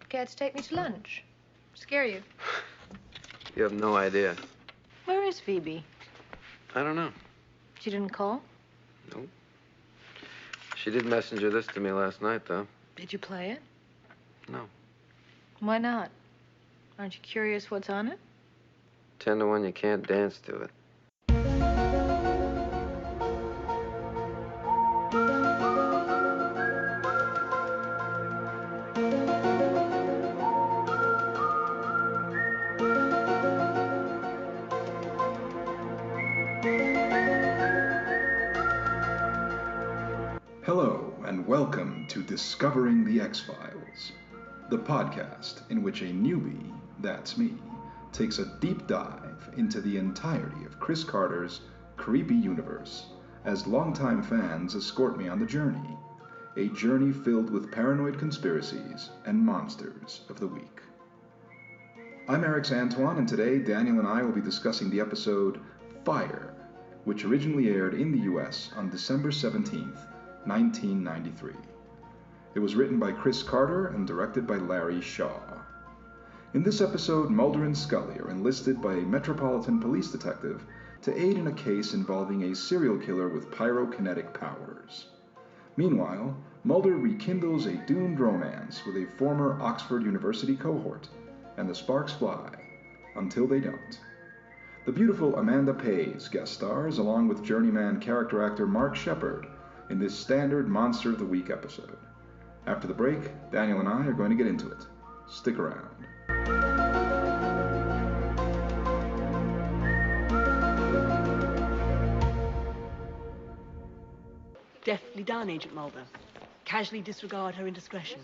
care to take me to lunch? Scare you? You have no idea. Where is Phoebe? I don't know. She didn't call? Nope. She did messenger this to me last night, though. Did you play it? No. Why not? Aren't you curious what's on it? 10 to 1, you can't dance to it. Hello, and welcome to Discovering the X-Files, the podcast in which a newbie, that's me, takes a deep dive into the entirety of Chris Carter's creepy universe, as longtime fans escort me on the journey, a journey filled with paranoid conspiracies and monsters of the week. I'm Erix Antoine, and today Daniel and I will be discussing the episode Fire, which originally aired in the US on December 17th, 1993. It was written by Chris Carter and directed by Larry Shaw. In this episode, Mulder and Scully are enlisted by a metropolitan police detective to aid in a case involving a serial killer with pyrokinetic powers. Meanwhile, Mulder rekindles a doomed romance with a former Oxford University cohort, and the sparks fly until they don't. The beautiful Amanda Pays guest stars along with journeyman character actor Mark Shepard in this standard Monster of the Week episode. After the break, Daniel and I are going to get into it. Stick around. Deftly done, Agent Mulder. Casually disregard her indiscretion.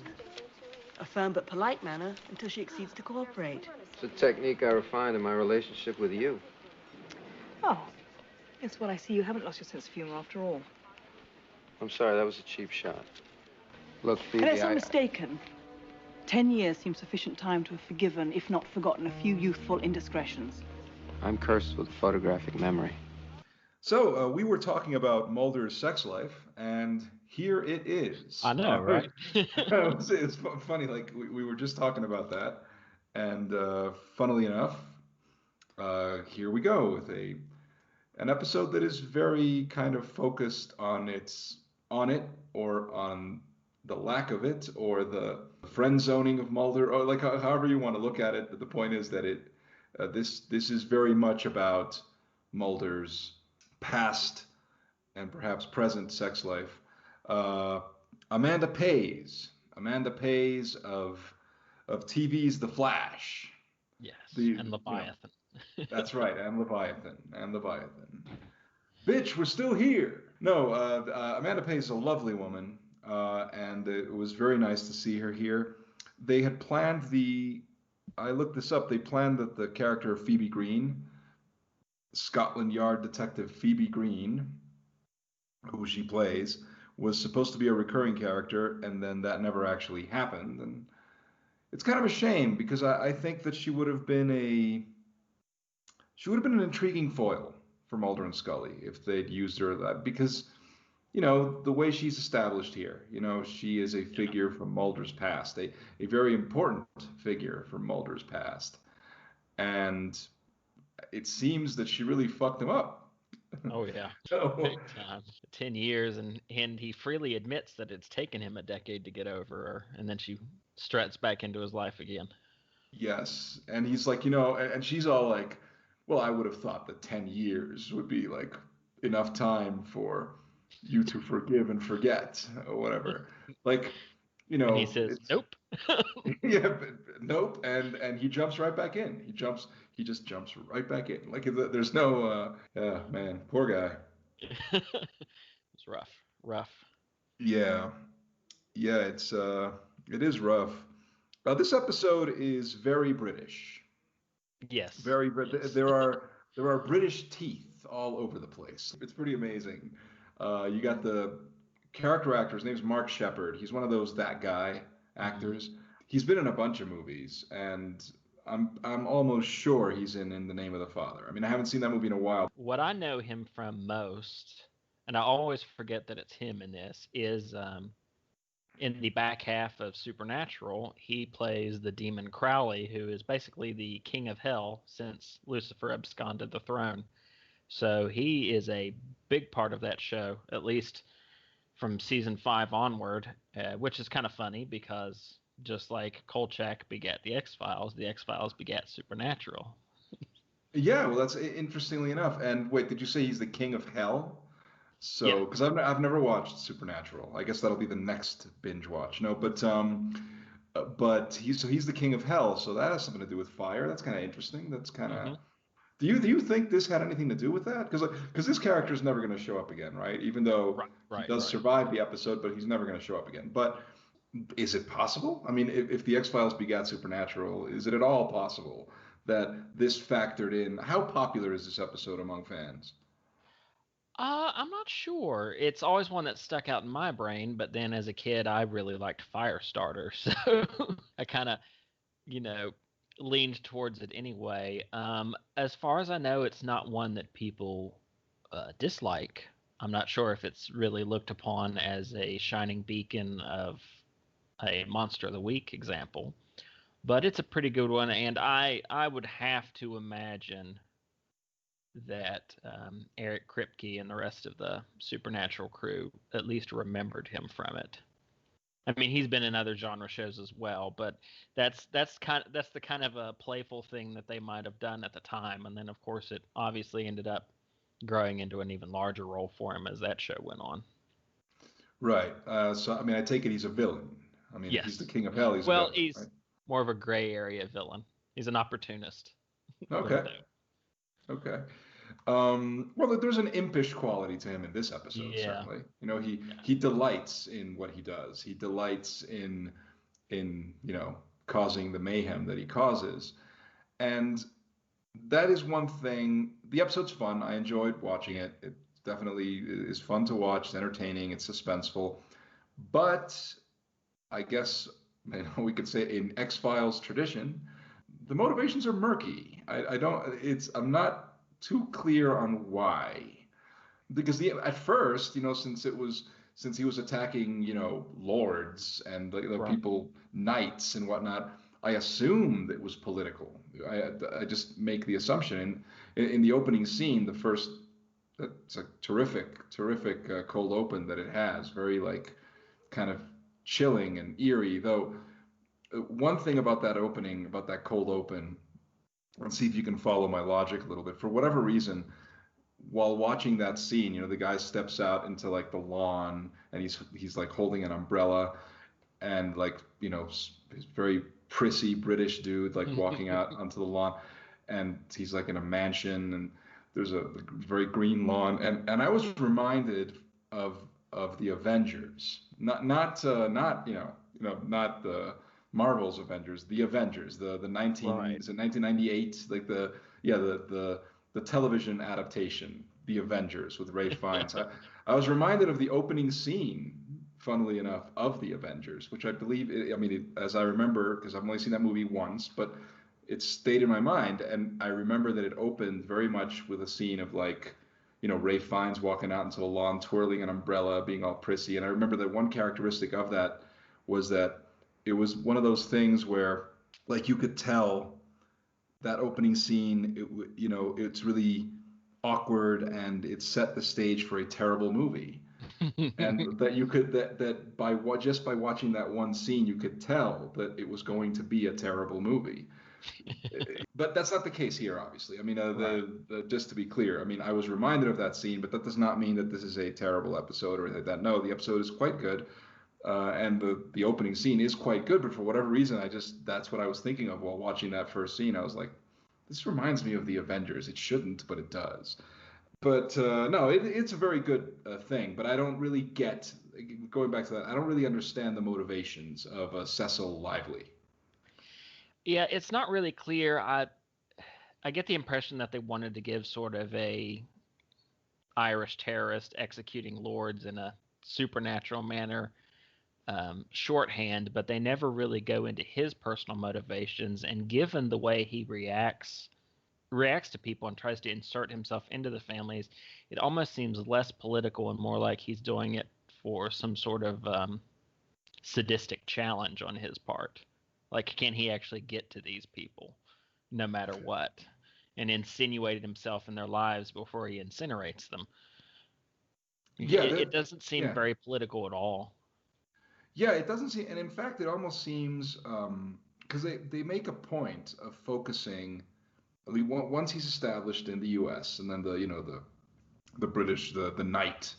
A firm but polite manner until she exceeds to cooperate. It's a technique I refined in my relationship with you. Oh, yes, well, I see you haven't lost your sense of humor after all. I'm sorry, that was a cheap shot. Look, Phoebe, Unless I'm mistaken, 10 years seems sufficient time to have forgiven, if not forgotten, a few youthful indiscretions. I'm cursed with photographic memory. So, we were talking about Mulder's sex life, and here it is. I know, right? It's funny, like, we were just talking about that, and funnily enough, here we go with an episode that is very kind of focused on it, or on the lack of it, or the friend zoning of Mulder, or like however you want to look at it. But the point is that this is very much about Mulder's past and perhaps present sex life. Amanda Pays of TV's The Flash. Yes, and Leviathan. That's right, and Leviathan. Bitch, we're still here. No, Amanda Pays is a lovely woman, and it was very nice to see her here. They had planned I looked this up, they planned that the character of Phoebe Green, Scotland Yard detective Phoebe Green, who she plays, was supposed to be a recurring character, and then that never actually happened. And it's kind of a shame, because I think that she would have been an intriguing foil for Mulder and Scully if they'd used her, because, the way she's established here, she is a figure from Mulder's past, a very important figure from Mulder's past. And it seems that she really fucked him up. Oh, yeah. So, big time. 10 years, and he freely admits that it's taken him a decade to get over her, and then she struts back into his life again. Yes, and he's like, and she's all like, well, I would have thought that 10 years would be like enough time for you to forgive and forget or whatever. Like, And he says, nope. Yeah, but nope. And he jumps right back in. He just jumps right back in. Like there's no, man, poor guy. It's rough. Yeah, it is rough. This episode is very British. Yes. Very British. There are British teeth all over the place. It's pretty amazing. You got the character actor. His name's Mark Shepard. He's one of those that guy actors. He's been in a bunch of movies, and I'm almost sure he's in The Name of the Father. I mean, I haven't seen that movie in a while. What I know him from most, and I always forget that it's him in this, is in the back half of Supernatural, he plays the demon Crowley, who is basically the king of hell since Lucifer absconded the throne. So he is a big part of that show, at least from season 5 onward, which is kind of funny because just like Kolchak begat the X-Files, the X-Files begat Supernatural. Yeah, well, that's interestingly enough. And wait, did you say he's the king of hell? Yeah. So, because I've never watched Supernatural. I guess that'll be the next binge watch. No, but he's the king of hell. So that has something to do with fire. That's kind of interesting. That's kind of. Hmm. Do you think this had anything to do with that? Because this character is never going to show up again, right? Even though Right, he right, does right. survive the episode, but he's never going to show up again. But is it possible? I mean, if the X Files begat Supernatural, is it at all possible that this factored in? How popular is this episode among fans? I'm not sure. It's always one that stuck out in my brain, but then as a kid, I really liked Firestarter, so I kind of, you know, leaned towards it anyway. As far as I know, it's not one that people dislike. I'm not sure if it's really looked upon as a shining beacon of a Monster of the Week example, but it's a pretty good one, and I would have to imagine that Eric Kripke and the rest of the Supernatural crew at least remembered him from it. I mean, he's been in other genre shows as well, but that's the kind of a playful thing that they might have done at the time, and then of course it obviously ended up growing into an even larger role for him as that show went on. Right. So, I mean, I take it he's a villain. I mean, if he's the Yes. king of hell, he's a Well, villain, right? he's more of a gray area villain. He's an opportunist. A little Okay. bit. Okay. Well, there's an impish quality to him in this episode, Yeah. certainly. You know, he Yeah. he delights in what he does. He delights in causing the mayhem that he causes, and that is one thing. The episode's fun. I enjoyed watching it. It definitely is fun to watch. It's entertaining. It's suspenseful, but I guess we could say in X Files tradition, the motivations are murky. I don't. I'm not too clear on why, because at first, since he was attacking, lords and the Right. people, knights and whatnot, I assumed it was political. I just make the assumption. In the opening scene, the first, it's a terrific cold open that it has. Very like kind of chilling and eerie. Though one thing about that opening, about that cold open, let's see if you can follow my logic a little bit. For whatever reason, while watching that scene, the guy steps out into like the lawn and he's like holding an umbrella and like he's very prissy British dude like walking out onto the lawn, and he's like in a mansion and there's a very green lawn, and I was reminded of the Avengers, not the Marvel's Avengers, the Avengers, the 19 Right. is it 1998, like the television adaptation, The Avengers with Ray Fiennes. I was reminded of the opening scene, funnily enough, of The Avengers, which I believe, as I remember, because I've only seen that movie once, but it stayed in my mind. And I remember that it opened very much with a scene of like, Ray Fiennes walking out into the lawn, twirling an umbrella, being all prissy. And I remember that one characteristic of that was that it was one of those things where, like, you could tell that opening scene, it's really awkward and it set the stage for a terrible movie. And that you could that by what just by watching that one scene, you could tell that it was going to be a terrible movie. But that's not the case here, obviously. I mean, Right. just to be clear, I mean, I was reminded of that scene, but that does not mean that this is a terrible episode or anything like that. No, the episode is quite good, and the opening scene is quite good. But for whatever reason, that's what I was thinking of while watching that first scene. I was like, this reminds me of the Avengers. It shouldn't, but it does. But no, it's a very good thing. But I don't really get, going back to that, I don't really understand the motivations of Cecil Lively. Yeah, it's not really clear. I get the impression that they wanted to give sort of a Irish terrorist executing lords in a supernatural manner shorthand, but they never really go into his personal motivations. And given the way he reacts to people and tries to insert himself into the families, it almost seems less political and more like he's doing it for some sort of sadistic challenge on his part. Like, can he actually get to these people, no matter what, and insinuated himself in their lives before he incinerates them? Yeah, It doesn't seem yeah. very political at all. Yeah, it doesn't seem, and in fact, it almost seems because they make a point of focusing. I mean, once he's established in the U.S. and then the British, the knight,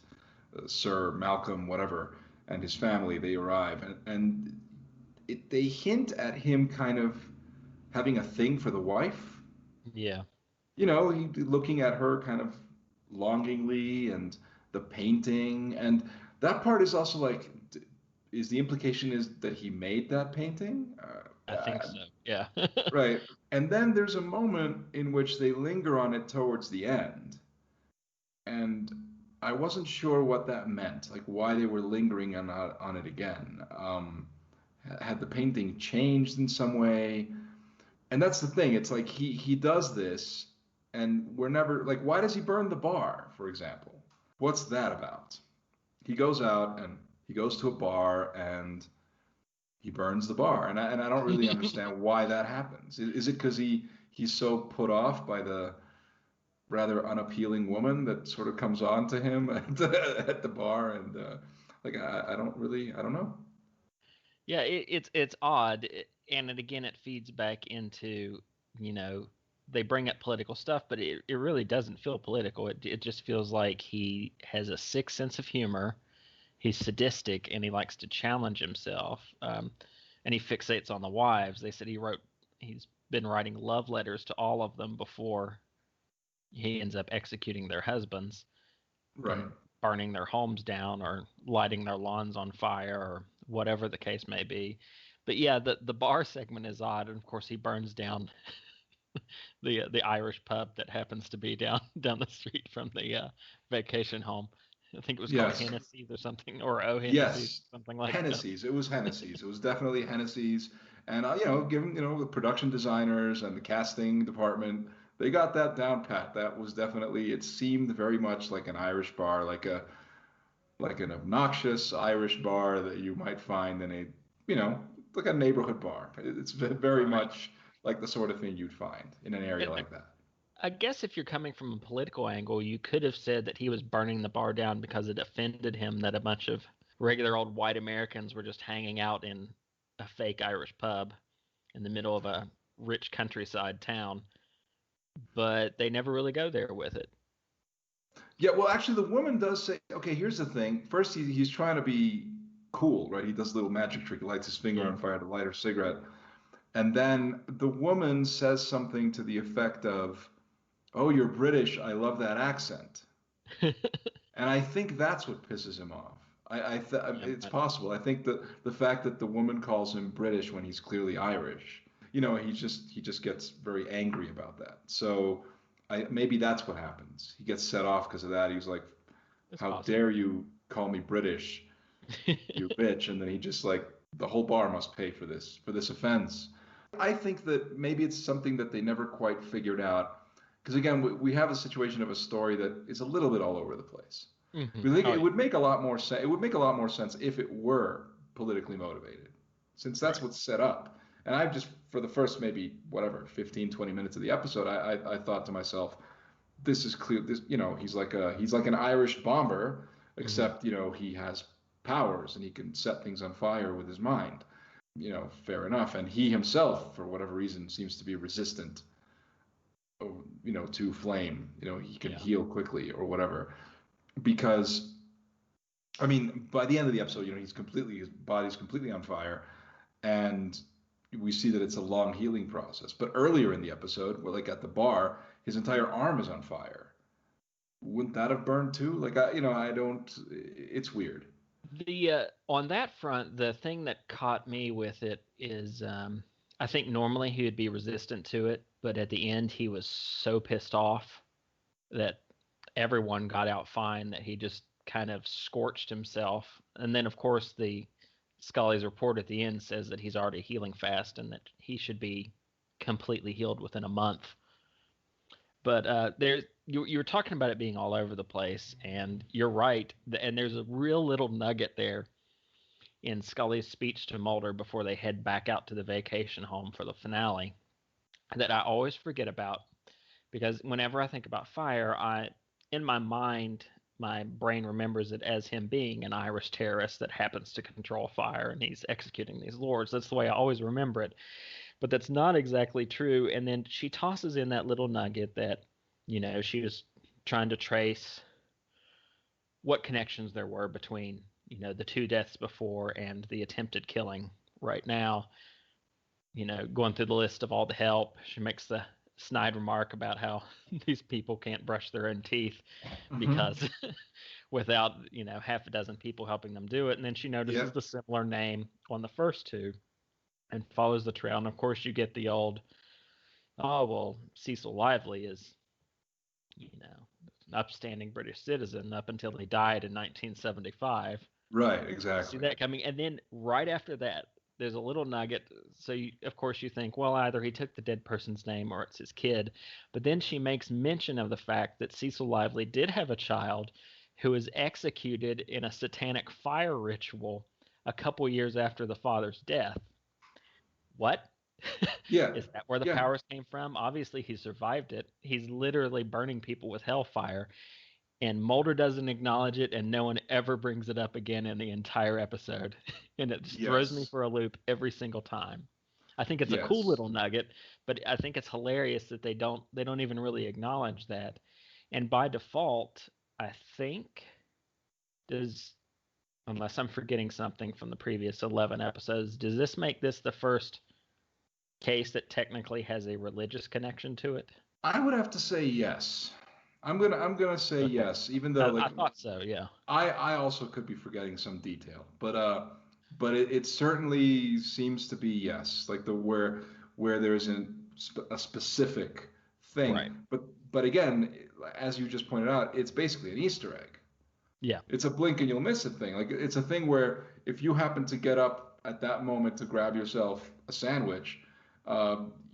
Sir Malcolm, whatever, and his family, they arrive, and they hint at him kind of having a thing for the wife. Yeah. He looking at her kind of longingly, and the painting, and that part is also like, is the implication is that he made that painting? I think so. Yeah. Right. And then there's a moment in which they linger on it towards the end, and I wasn't sure what that meant, like why they were lingering on it again. Had the painting changed in some way? And that's the thing. It's like he does this, and we're never like, why does he burn the bar, for example? What's that about? He goes out and he goes to a bar and he burns the bar, and I don't really understand why that happens. Is it because he's so put off by the rather unappealing woman that sort of comes on to him at the bar, and like I don't know. Yeah, it's odd, and again, it feeds back into, you know, they bring up political stuff, but it really doesn't feel political. It just feels like he has a sick sense of humor. He's sadistic, and he likes to challenge himself. And he fixates on the wives. They said he's been writing love letters to all of them before he ends up executing their husbands Right. and burning their homes down or lighting their lawns on fire or whatever the case may be. But yeah, the bar segment is odd, and of course he burns down the Irish pub that happens to be down the street from the vacation home. I think it was called Yes. Hennessy's or something, or O Hennessy's, Yes. something like that. Hennessy's. It was Hennessy's. It was definitely Hennessy's. And given the production designers and the casting department, they got that down pat. That was definitely. It seemed very much like an Irish bar, like an obnoxious Irish bar that you might find in a, like a neighborhood bar. It's very Right. much like the sort of thing you'd find in an area And like that. I guess if you're coming from a political angle, you could have said that he was burning the bar down because it offended him that a bunch of regular old white Americans were just hanging out in a fake Irish pub in the middle of a rich countryside town. But they never really go there with it. Yeah, well, actually, the woman does say, okay, here's the thing. First, he's trying to be cool, right? He does a little magic trick. He lights his finger Yeah. on fire to light her cigarette. And then the woman says something to the effect of, "Oh, you're British. I love that accent." And I think that's what pisses him off. Yeah, It's possible. I think that the fact that the woman calls him British when he's clearly Irish, he just gets very angry about that. So maybe that's what happens. He gets set off because of that. He's like, it's "How possible. dare you call me British, you bitch?" And then he just like, the whole bar must pay for this offense. I think that maybe it's something that they never quite figured out. Because again, we have a situation of a story that is a little bit all over the place. Hmm. We think Oh it yeah, would make a lot more sense. It would make a lot more sense if it were politically motivated, since that's right. what's set up. And I've just, for the first maybe whatever 15, 20 minutes of the episode, I thought to myself, this is clear. He's like an Irish bomber, Hmm. except he has powers and he can set things on fire with his mind. Fair enough. And he himself, for whatever reason, seems to be resistant, to flame. He can Yeah. heal quickly or whatever. Because, I mean, by the end of the episode, his body's completely on fire, and we see that it's a long healing process. But earlier in the episode, where like at the bar, his entire arm is on fire. Wouldn't that have burned too? Like I don't. It's weird. The on that front, the thing that caught me with it is, I think normally he would be resistant to it, but at the end he was so pissed off that everyone got out fine that he just kind of scorched himself. And then, of course, the Scully's report at the end says that he's already healing fast and that he should be completely healed within a month. But you were talking about it being all over the place, and you're right. And there's a real little nugget there in Scully's speech to Mulder before they head back out to the vacation home for the finale that I always forget about, because whenever I think about fire, in my mind, my brain remembers it as him being an Irish terrorist that happens to control fire and he's executing these lords. That's the way I always remember it. But that's not exactly true. And then she tosses in that little nugget that, she was trying to trace what connections there were between, the two deaths before and the attempted killing right now. Going through the list of all the help, she makes the snide remark about how these people can't brush their own teeth because without, half a dozen people helping them do it. And then she notices the similar name on the first two and follows the trail. And of course you get the old, oh, well, Cecil Lively is, an upstanding British citizen up until he died in 1975. Right, exactly. See that coming. And then right after that, there's a little nugget. So, of course, you think, well, either he took the dead person's name or it's his kid. But then she makes mention of the fact that Cecil Lively did have a child who was executed in a satanic fire ritual a couple years after the father's death. What? Yeah. Is that where the powers came from? Obviously, he survived it. He's literally burning people with hellfire. And Mulder doesn't acknowledge it, and no one ever brings it up again in the entire episode. And it just throws me for a loop every single time. I think it's a cool little nugget, but I think it's hilarious that they don't even really acknowledge that. And by default, I think unless I'm forgetting something from the previous 11 episodes, does this make this the first case that technically has a religious connection to it? I would have to say yes. I'm gonna say yes, even though I thought so. Yeah. I also could be forgetting some detail, but it certainly seems to be yes, like where there's a specific thing. Right. But again, as you just pointed out, it's basically an Easter egg. Yeah. It's a blink and you'll miss it thing. Like it's a thing where if you happen to get up at that moment to grab yourself a sandwich,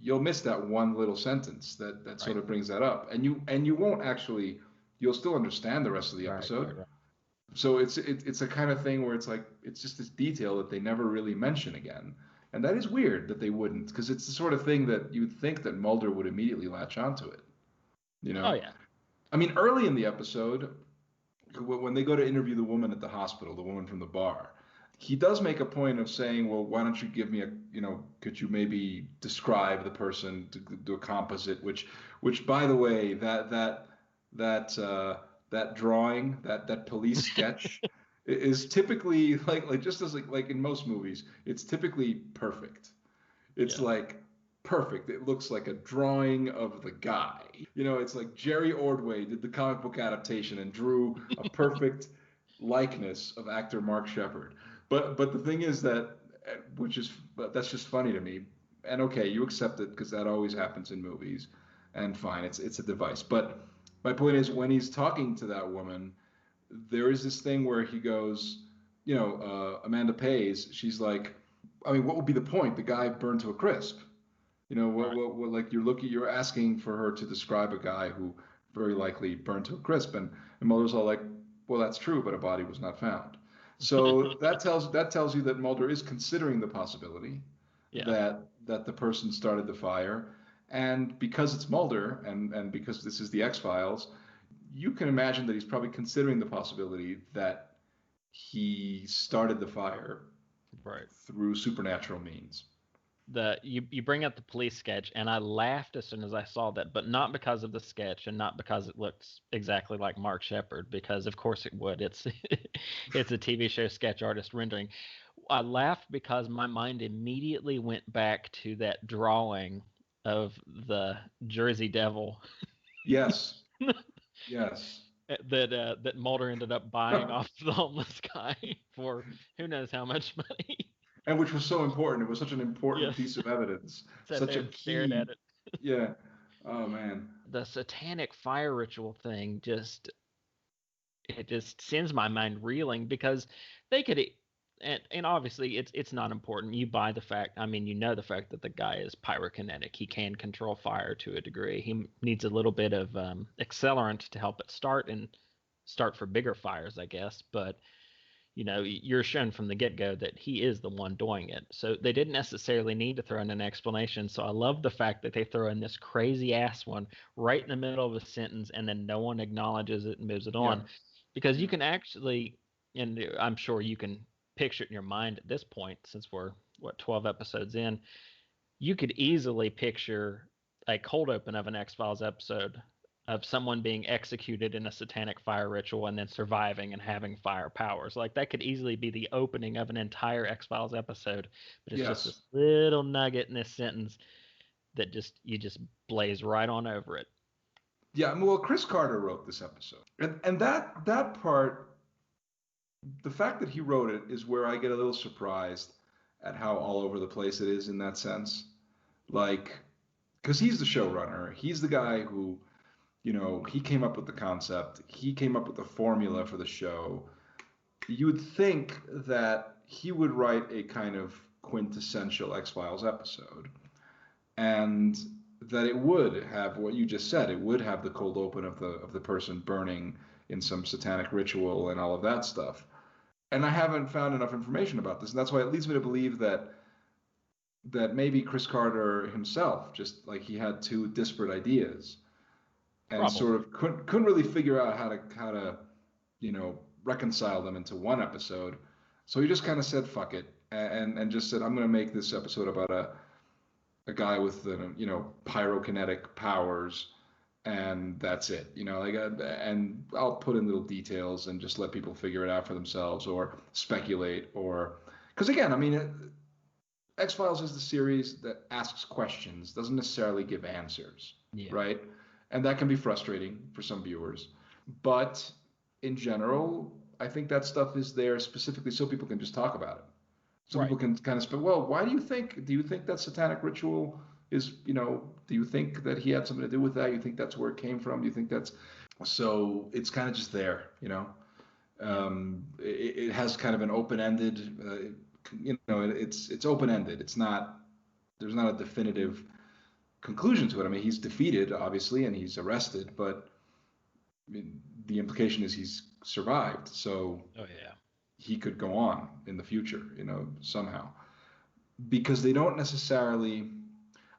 you'll miss that one little sentence that sort of brings that up, and you won't actually. You'll still understand the rest of the episode. Right. So it's a kind of thing where it's like it's just this detail that they never really mention again, and that is weird that they wouldn't, because it's the sort of thing that you'd think that Mulder would immediately latch onto it. Oh yeah. I mean, early in the episode, when they go to interview the woman at the hospital, the woman from the bar, he does make a point of saying, well, why don't you give me could you maybe describe the person, to do a composite, which by the way, that drawing, that police sketch is typically like just as like in most movies, it's typically perfect. It's like perfect. It looks like a drawing of the guy. It's like Jerry Ordway did the comic book adaptation and drew a perfect likeness of actor Mark Shepard. But the thing is that's just funny to me. And okay, you accept it because that always happens in movies, and fine, it's a device. But my point is, when he's talking to that woman, there is this thing where he goes, Amanda Pays, she's like, I mean, what would be the point? The guy burned to a crisp. What like you're asking for her to describe a guy who very likely burned to a crisp, and Mulder's all like, well, that's true, but a body was not found. So that tells you that Mulder is considering the possibility that the person started the fire, and because it's Mulder and because this is the X-Files, you can imagine that he's probably considering the possibility that he started the fire through supernatural means. You bring up the police sketch, and I laughed as soon as I saw that, but not because of the sketch and not because it looks exactly like Mark Shepard, because of course it would. It's it's a TV show sketch artist rendering. I laughed because my mind immediately went back to that drawing of the Jersey Devil. Yes. Yes. That Mulder ended up buying off the homeless guy for who knows how much money. And which was so important. It was such an important piece of evidence. Such a key. Stared at it. Yeah. Oh man. The satanic fire ritual thing just sends my mind reeling, because they could, and obviously it's not important. You buy the fact. I mean, the fact that the guy is pyrokinetic. He can control fire to a degree. He needs a little bit of accelerant to help it start for bigger fires, I guess. But you're shown from the get-go that he is the one doing it. So they didn't necessarily need to throw in an explanation. So I love the fact that they throw in this crazy ass one right in the middle of a sentence and then no one acknowledges it and moves it Yeah. on. Because you can actually, and I'm sure you can picture it in your mind at this point, since we're, 12 episodes in, you could easily picture a cold open of an X-Files episode of someone being executed in a satanic fire ritual and then surviving and having fire powers. Like that could easily be the opening of an entire X-Files episode, but it's just Yes. this little nugget in this sentence that you just blaze right on over it. Yeah, well, Chris Carter wrote this episode, and that part, the fact that he wrote it is where I get a little surprised at how all over the place it is in that sense. Like, because he's the showrunner, he's the guy who, he came up with the concept, he came up with the formula for the show. You would think that he would write a kind of quintessential X-Files episode, and that it would have what you just said. It would have the cold open of the person burning in some satanic ritual and all of that stuff. And I haven't found enough information about this, and that's why it leads me to believe that maybe Chris Carter himself, just like he had two disparate ideas, and Probably. sort of couldn't really figure out how to reconcile them into one episode. So he just kind of said fuck it, and just said, I'm going to make this episode about a guy with pyrokinetic powers, and that's it. And I'll put in little details and just let people figure it out for themselves or speculate, or because again, I mean, X-Files is the series that asks questions, doesn't necessarily give answers, right? And that can be frustrating for some viewers. But in general, I think that stuff is there specifically so people can just talk about it. So Right. people can kind of well, why do you think that satanic ritual is, do you think that he had something to do with that? You think that's where it came from? Do you think that's, so it's kind of just there, it has kind of an open-ended, it's open-ended. It's not, there's not a definitive conclusion to it. I mean, he's defeated, obviously, and he's arrested, but I mean, the implication is he's survived. So he could go on in the future, somehow. Because they don't necessarily,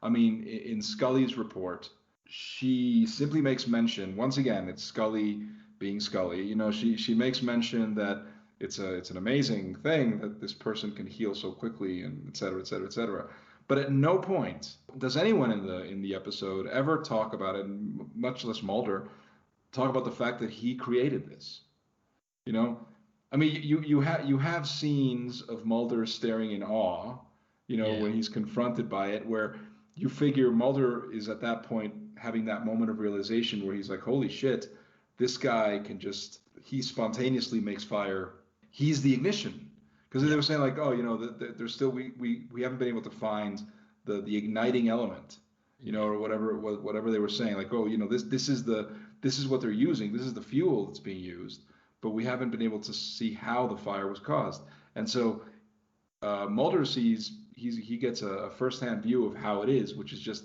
I mean, in Scully's report, she simply makes mention, once again, it's Scully being Scully, she makes mention that it's an amazing thing that this person can heal so quickly, and et cetera, et cetera, et cetera. But at no point does anyone in the episode ever talk about it, much less Mulder, talk about the fact that he created this. I mean, you have scenes of Mulder staring in awe, when he's confronted by it, where you figure Mulder is at that point having that moment of realization where he's like, holy shit, this guy he spontaneously makes fire. He's the ignition. Because they were saying like, oh, there's still, we haven't been able to find the igniting element, or whatever they were saying, like, oh, this is what they're using. This is the fuel that's being used, but we haven't been able to see how the fire was caused. And so Mulder he gets a firsthand view of how it is, which is just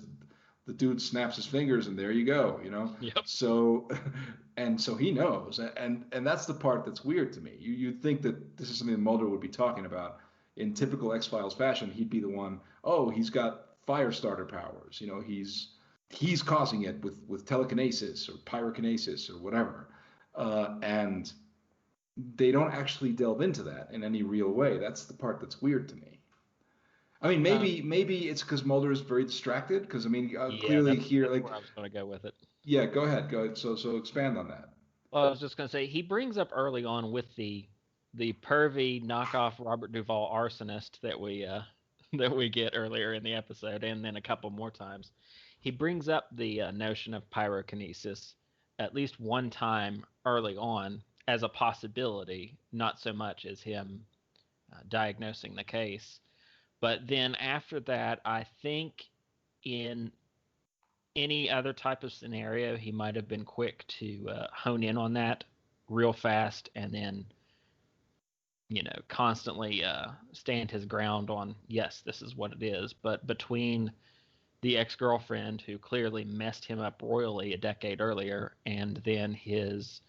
the dude snaps his fingers and there you go, Yep. So he knows, and that's the part that's weird to me. You'd think that this is something that Mulder would be talking about in typical X-Files fashion. He'd be the one, oh, he's got fire starter powers, he's causing it with telekinesis or pyrokinesis or whatever, and they don't actually delve into that in any real way. That's the part that's weird to me. I mean, maybe it's because Mulder is very distracted. Because I mean, clearly here, that's like, where I was going to go with it. Yeah, go ahead. So expand on that. Well, I was just going to say he brings up early on with the pervy knockoff Robert Duvall arsonist that we get earlier in the episode, and then a couple more times. He brings up the notion of pyrokinesis at least one time early on as a possibility, not so much as him diagnosing the case. But then after that, I think in any other type of scenario, he might have been quick to hone in on that real fast, and then, constantly stand his ground on, yes, this is what it is. But between the ex-girlfriend who clearly messed him up royally a decade earlier, and then his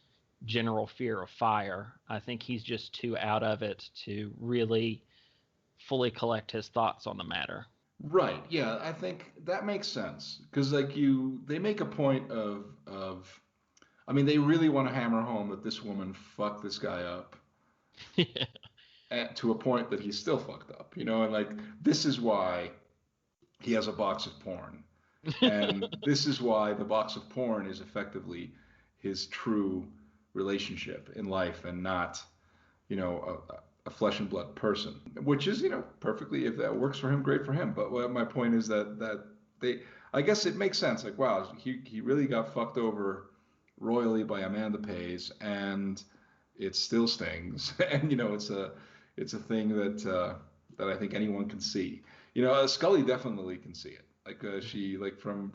general fear of fire. I think he's just too out of it to really fully collect his thoughts on the matter. Right. Yeah, I think that makes sense because they make a point of I mean, they really want to hammer home that this woman fucked this guy up Yeah. to a point that he's still fucked up, and like this is why he has a box of porn. And this is why the box of porn is effectively his true relationship in life and not, a flesh and blood person, which is, perfectly, if that works for him, great for him. But my point is that they, I guess it makes sense. Like, wow, he really got fucked over royally by Amanda Pays, and it still stings. And it's a thing that I think anyone can see. Scully definitely can see it. Like she like from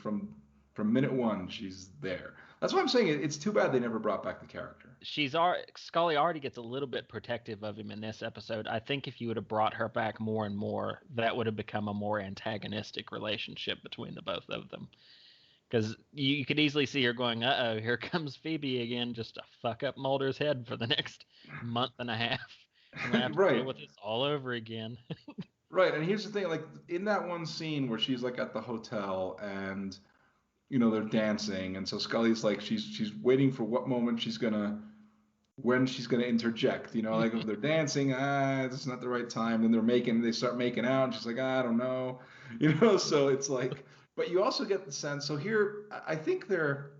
minute one, she's there. That's why I'm saying it's too bad they never brought back the character. Scully already gets a little bit protective of him in this episode. I think if you would have brought her back more and more, that would have become a more antagonistic relationship between the both of them. Because you could easily see her going, "Uh oh, here comes Phoebe again, just to fuck up Mulder's head for the next month and a half. I'm gonna have to deal Right. with this all over again." Right. And here's the thing, like in that one scene where she's like at the hotel and they're dancing, and so Scully's like she's waiting for what moment when she's gonna interject, like if they're dancing, this is not the right time. Then they start making out, and she's like, I don't know, So it's like, but you also get the sense. So here, I think they're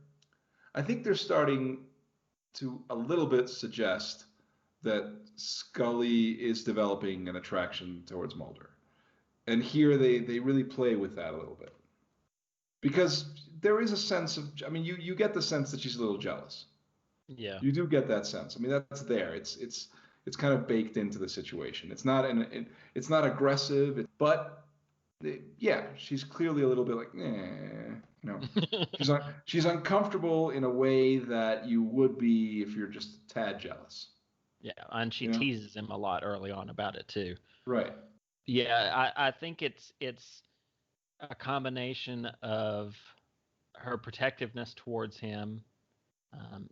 starting to a little bit suggest that Scully is developing an attraction towards Mulder, and here they really play with that a little bit because there is a sense of, I mean, you get the sense that she's a little jealous. Yeah. You do get that sense. I mean, that's there. It's kind of baked into the situation. It's not aggressive, but yeah, she's clearly a little bit like, she's uncomfortable in a way that you would be if you're just a tad jealous. Yeah, and she teases him a lot early on about it too. Right. Yeah, I think it's a combination of her protectiveness towards him,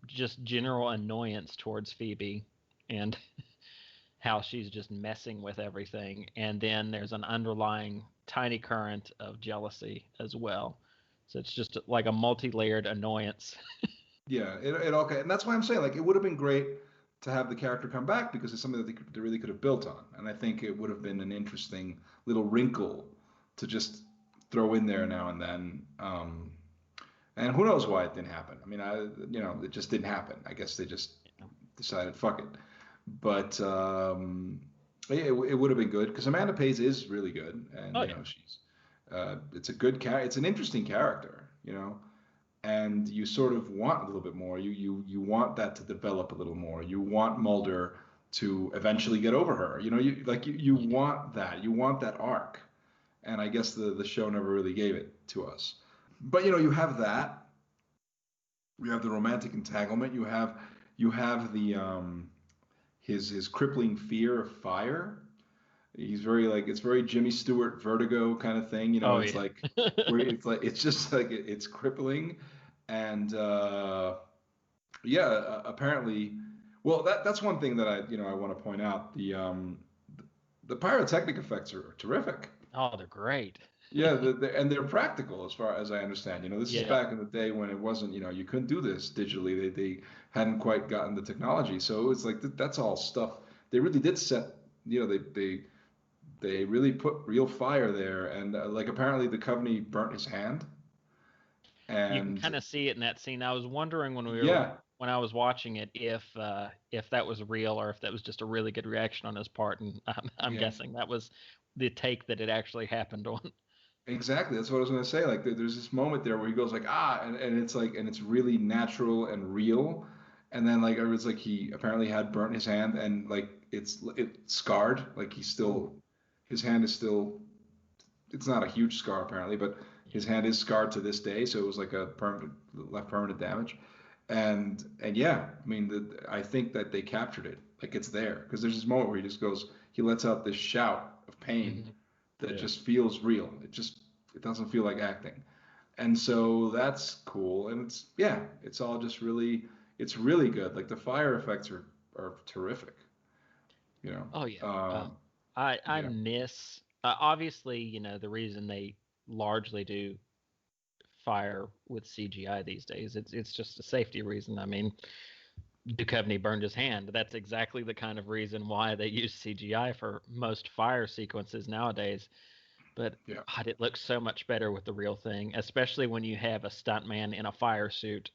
just general annoyance towards Phoebe, and how she's just messing with everything. And then there's an underlying tiny current of jealousy as well. So it's just like a multi-layered annoyance. Yeah, it okay, and that's why I'm saying like it would have been great to have the character come back because it's something that they really could have built on, and I think it would have been an interesting little wrinkle to just throw in there now and then. And who knows why it didn't happen? I mean, it just didn't happen. I guess they just decided fuck it. But it would have been good because Amanda Pays is really good, and she's it's a good it's an interesting character, and you sort of want a little bit more. You want that to develop a little more. You want Mulder to eventually get over her. You want that. You want that arc, and I guess the show never really gave it to us. But you have that. You have the romantic entanglement. You have the his crippling fear of fire. He's very it's very Jimmy Stewart Vertigo kind of thing. It's like where it's just like it's crippling, and apparently, well that's one thing that I want to point out. The pyrotechnic effects are terrific. Oh, they're great. Yeah, and they're practical as far as I understand. This is back in the day when it wasn't, you couldn't do this digitally. They hadn't quite gotten the technology, so it's like that's all stuff. They really did set, they really put real fire there, and like apparently the Coveney burnt his hand. And you can kind of see it in that scene. I was wondering when I was watching it if that was real or if that was just a really good reaction on his part, and I'm guessing that was the take that it actually happened on. Exactly. That's what I was going to say. Like there's this moment there where he goes like, and it's like, and it's really natural and real. And then like, it's like he apparently had burnt his hand and like it's scarred. Like his hand is still, it's not a huge scar apparently, but his hand is scarred to this day. So it was like left permanent damage. And yeah, I mean, I think that they captured it. Like it's there because there's this moment where he lets out this shout of pain. That just feels real. It doesn't feel like acting. And so that's cool. And it's all just really, it's really good. Like the fire effects are terrific. You know. Oh yeah. Um, I yeah. miss obviously, the reason they largely do fire with CGI these days, it's just a safety reason. I mean, Duchovny burned his hand. That's exactly the kind of reason why they use CGI for most fire sequences nowadays. But Yeah. God, it looks so much better with the real thing, especially when you have a stuntman in a fire suit,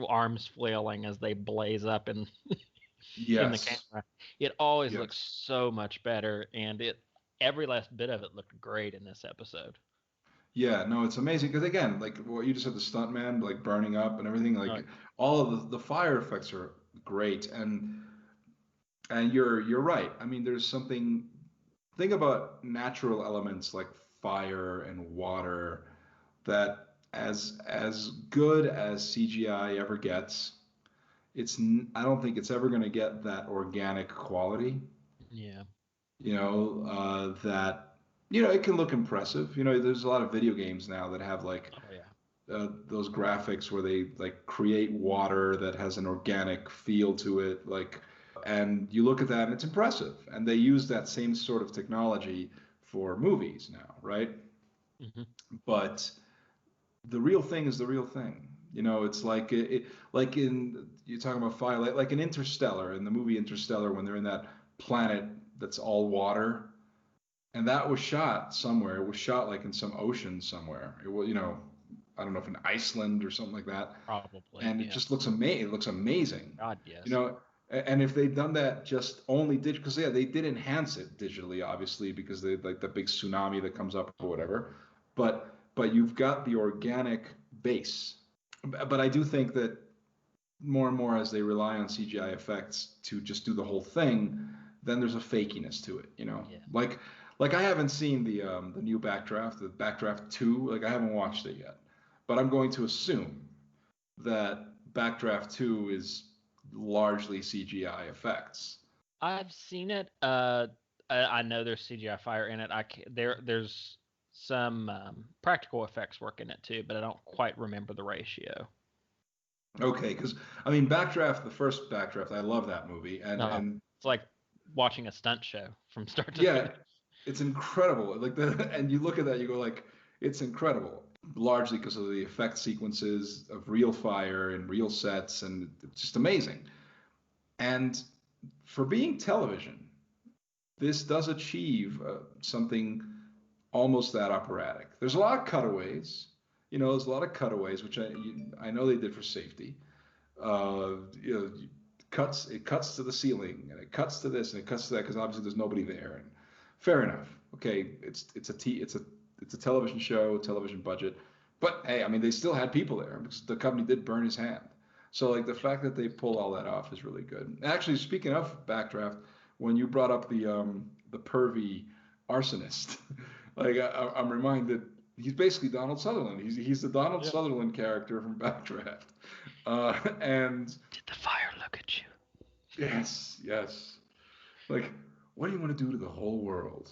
arms flailing as they blaze up in the Yes. camera. It always looks Yes. so much better, and it every last bit of it looked great in this episode. Yeah, no, it's amazing because again, like what you just said, the stuntman like burning up and everything, Oh, like all of the fire effects are great, and you're right. I mean, there's something. Think about natural elements like fire and water that as good as CGI ever gets, I don't think it's ever going to get that organic quality. yeah. That it can look impressive. There's a lot of video games now that have like Oh yeah. those graphics where they like create water that has an organic feel to it, like, and you look at that and it's impressive. And they use that same sort of technology for movies now, right? Hmm. But the real thing is the real thing. It's like in you're talking about fire, like in Interstellar, in the movie Interstellar, when they're in that planet that's all water, and that was shot somewhere. It was shot like in some ocean somewhere. It was, I don't know if in Iceland or something like that. Probably. And it Yeah. just looks amazing. It looks amazing. God, You yes. know, and if they'd done that just only digital, because yeah, they did enhance it digitally, obviously, because they like the big tsunami that comes up or whatever. But you've got the organic base. But I do think that more and more as they rely on CGI effects to just do the whole thing, then there's a fakiness to it. Yeah. Like I haven't seen the new Backdraft, the Backdraft 2. Like I haven't watched it yet, but I'm going to assume that Backdraft 2 is largely CGI effects. I've seen it. I know there's CGI fire in it. There's some practical effects work in it too, but I don't quite remember the ratio. Okay, because I mean Backdraft, the first Backdraft, I love that movie, No, and it's like watching a stunt show from start to yeah, finish. it's incredible. Like and you look at that, you go like, it's incredible. Largely because of the effect sequences of real fire and real sets, and it's just amazing. And for being television, this does achieve something almost that operatic. There's a lot of cutaways. There's a lot of cutaways, which I know they did for safety. Uh, you know, it cuts to the ceiling, and it cuts to this, and it cuts to that, because obviously there's nobody there. And fair enough. Okay, it's a television show, television budget, but hey, I mean they still had people there because the company did burn his hand. So like the fact that they pull all that off is really good. Actually, speaking of Backdraft, when you brought up the pervy arsonist, like I'm reminded he's basically Donald Sutherland. He's the Donald Yeah. Sutherland character from Backdraft. And Did the fire look at you? yes, yes. Like, what do you want to do to the whole world?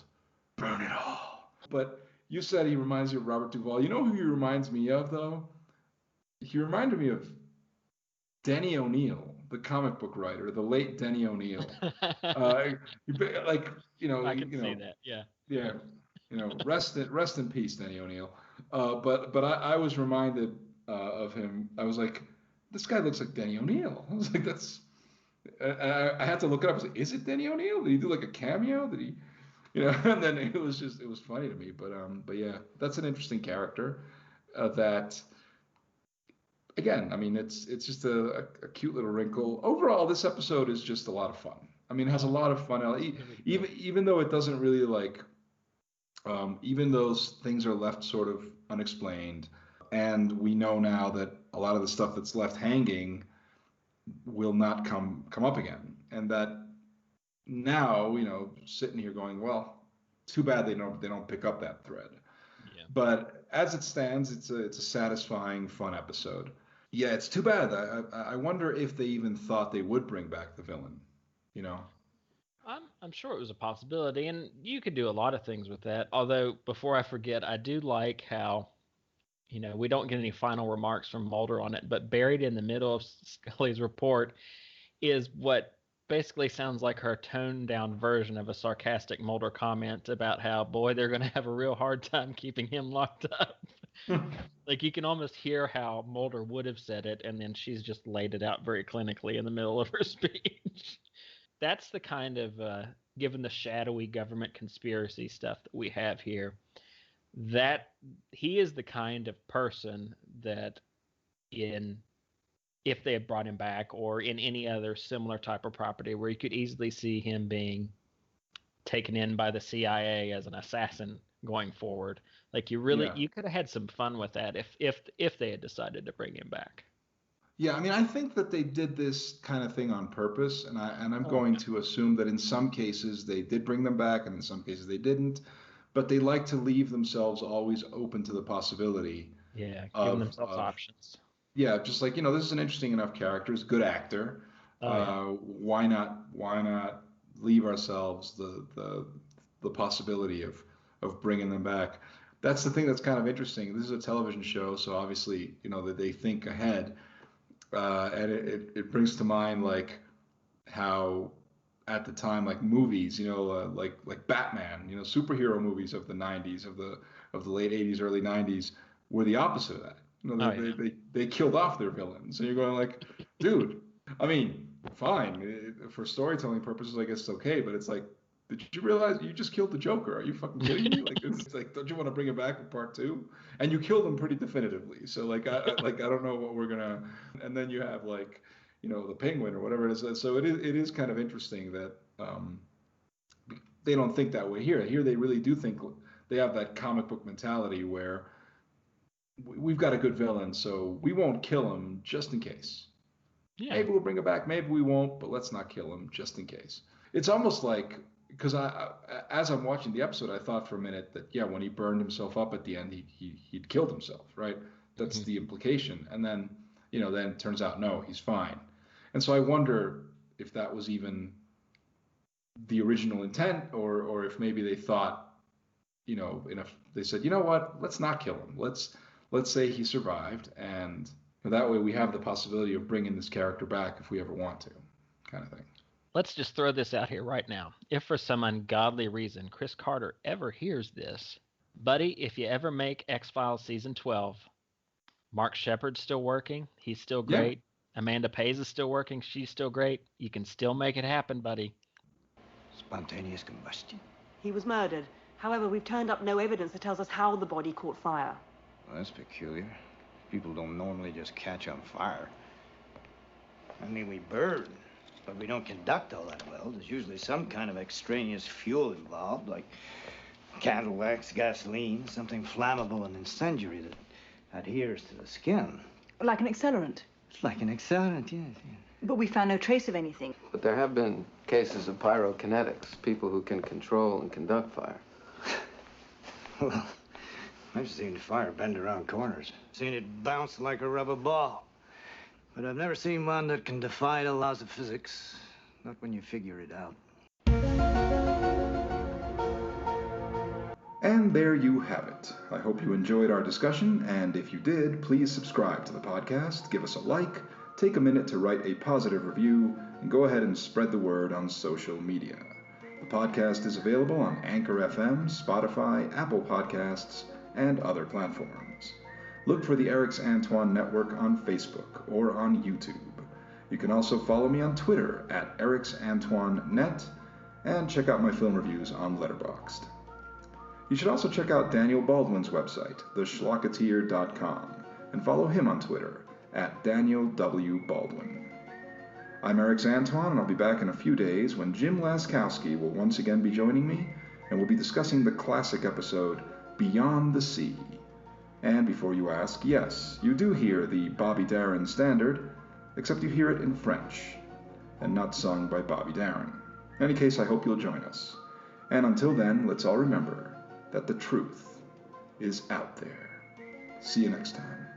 Burn it all. But you said he reminds you of Robert Duvall. You know who he reminds me of, though? He reminded me of Denny O'Neil, the comic book writer, the late Denny O'Neil. Uh, like, I can see that. Yeah. yeah, rest in peace, Denny O'Neil. But I was reminded of him. I was like, this guy looks like Denny O'Neil. I was like, that's. I had to look it up. I was like, is it Denny O'Neil? Did he do like a cameo? Did he, And then it was funny to me. But yeah, that's an interesting character. That again, I mean, it's just a cute little wrinkle. Overall, this episode is just a lot of fun. I mean, it has a lot of fun. Really good. Even though it doesn't really like, even those things are left sort of unexplained, and we know now that a lot of the stuff that's left hanging will not come up again, and that now sitting here going, well, too bad they don't pick up that thread. Yeah. But as it stands, it's a satisfying, fun episode. Yeah, it's too bad. I wonder if they even thought they would bring back the villain. You know? I'm sure it was a possibility, and you could do a lot of things with that. Although, before I forget, I do like how We don't get any final remarks from Mulder on it, but buried in the middle of Scully's report is what basically sounds like her toned down version of a sarcastic Mulder comment about how, boy, they're going to have a real hard time keeping him locked up. Like, you can almost hear how Mulder would have said it, and then she's just laid it out very clinically in the middle of her speech. That's the kind of, given the shadowy government conspiracy stuff that we have here, that he is the kind of person that if they had brought him back, or in any other similar type of property where you could easily see him being taken in by the CIA as an assassin going forward. Like, you could have had some fun with that if they had decided to bring him back. Yeah, I mean, I think that they did this kind of thing on purpose, and I'm going to assume that in some cases they did bring them back, and in some cases they didn't. But they like to leave themselves always open to the possibility. Yeah, giving themselves options. Yeah, just like, this is an interesting enough character, he's a good actor. Why not leave ourselves the possibility of bringing them back? That's the thing that's kind of interesting. This is a television show, so obviously, that they think ahead. And it brings to mind like how at the time, like movies, like Batman, superhero movies of the 90s, of the late 80s, early 90s, were the opposite of that. They killed off their villains. So you're going like, dude, I mean, fine, for storytelling purposes, I guess it's okay, but it's like, did you realize you just killed the Joker? Are you fucking kidding me? Like, it's like, don't you want to bring it back for part 2? And you killed him pretty definitively. So like, I don't know what we're gonna. And then you have like, the Penguin or whatever it is. So it is kind of interesting that they don't think that way here. Here they really do think they have that comic book mentality where we've got a good villain, so we won't kill him just in case. Yeah. Maybe we'll bring it back, maybe we won't, but let's not kill him just in case. It's almost like, because as I'm watching the episode, I thought for a minute that, yeah, when he burned himself up at the end, he'd killed himself, right? That's the implication. And then, then it turns out, no, he's fine. And so I wonder if that was even the original intent, or if maybe they thought, they said, you know what, let's not kill him. Let's say he survived, and that way we have the possibility of bringing this character back if we ever want to, kind of thing. Let's just throw this out here right now. If for some ungodly reason Chris Carter ever hears this, buddy, if you ever make X-Files season 12, Mark Shepard's still working. He's still great. Yeah. Amanda Pays is still working. She's still great. You can still make it happen, buddy. Spontaneous combustion. He was murdered. However, we've turned up no evidence that tells us how the body caught fire. Well, that's peculiar. People don't normally just catch on fire. I mean, we burn, but we don't conduct all that well. There's usually some kind of extraneous fuel involved, like candle wax, gasoline, something flammable and incendiary that adheres to the skin. Like an accelerant? It's like an accelerant, yes. But we found no trace of anything. But there have been cases of pyrokinetics, people who can control and conduct fire. Well, I've seen fire bend around corners. Seen it bounce like a rubber ball. But I've never seen one that can defy the laws of physics. Not when you figure it out. And there you have it. I hope you enjoyed our discussion, and if you did, please subscribe to the podcast, give us a like, take a minute to write a positive review, and go ahead and spread the word on social media. The podcast is available on Anchor FM, Spotify, Apple Podcasts, and other platforms. Look for the Erix Antoine Network on Facebook or on YouTube. You can also follow me on Twitter at ErixAntoineNet, and check out my film reviews on Letterboxd. You should also check out Daniel Baldwin's website, theschlocketeer.com, and follow him on Twitter at Daniel W. Baldwin. I'm Erix Antoine, and I'll be back in a few days when Jim Laskowski will once again be joining me, and we'll be discussing the classic episode, Beyond the Sea. And before you ask, yes, you do hear the Bobby Darin standard, except you hear it in French, and not sung by Bobby Darin. In any case, I hope you'll join us. And until then, let's all remember that the truth is out there. See you next time.